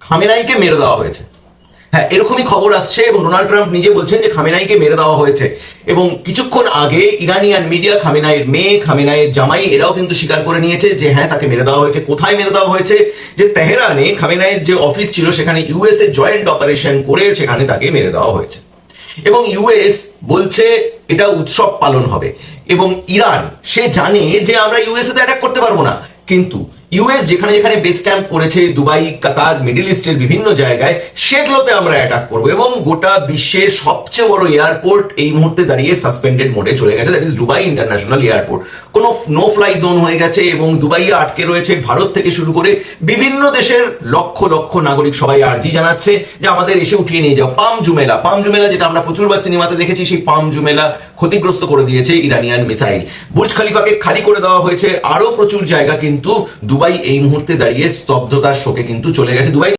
খামেনাইকে মেরে দেওয়া হয়েছে। হ্যাঁ, এরকমই খবর আসছে এবং ডোনাল্ড ট্রাম্প নিজে বলছেন যে খামেনাইকে মেরে দেওয়া হয়েছে। এবং কিছুক্ষণ আগে ইরানিয়ান মিডিয়া খামেনাইয়ের মেয়ে, খামেনাইয়ের জামাই এরাও কিন্তু স্বীকার করে নিয়েছে যে হ্যাঁ, তাকে মেরে দেওয়া হয়েছে। কোথায় মেরে দেওয়া হয়েছে? যে তেহরানে খামেনাইয়ের যে অফিস ছিল সেখানে ইউএস এ জয়েন্ট অপারেশন করে সেখানে তাকে মেরে দেওয়া হয়েছে। এবং ইউএস বলছে এটা উৎসব পালন হবে। এবং ইরান সে জানে যে আমরা ইউএস এ অ্যাটাক করতে পারবো না, কিন্তু ইউএস যেখানে যেখানে বেস ক্যাম্প করেছে দুবাই, কাতার, মিডল ইস্টের বিভিন্ন জায়গায়, সেগুলোতে আমরা অ্যাটাক করবো। এবং গোটা বিশ্বের সবচেয়ে বড় এয়ারপোর্ট এই মুহূর্তে দাঁড়িয়ে সাসপেন্ডেড মোডে চলে গেছে, that is Dubai international airport. কোনো নো ফ্লাই জোন হয়ে গেছে এবং দুবাইয়ে আটকে রয়েছে ভারত থেকে শুরু করে বিভিন্ন দেশের লক্ষ লক্ষ নাগরিক। সবাই আর্জি জানাচ্ছে যে আমাদের এসে উঠিয়ে নিয়ে যাও। পাম জুমেলা যেটা আমরা প্রচুরবার সিনেমাতে দেখেছি, সেই পাম জুমেলা ক্ষতিগ্রস্ত করে দিয়েছে ইরানিয়ান মিসাইল। বুর্জ খলিফাকে খালি করে দেওয়া হয়েছে। আরো প্রচুর জায়গা কিন্তু দুবাই এই মুহূর্তে দাঁড়িয়ে স্তব্ধতার শোকে কিন্তু চলে গেছে। দুবাই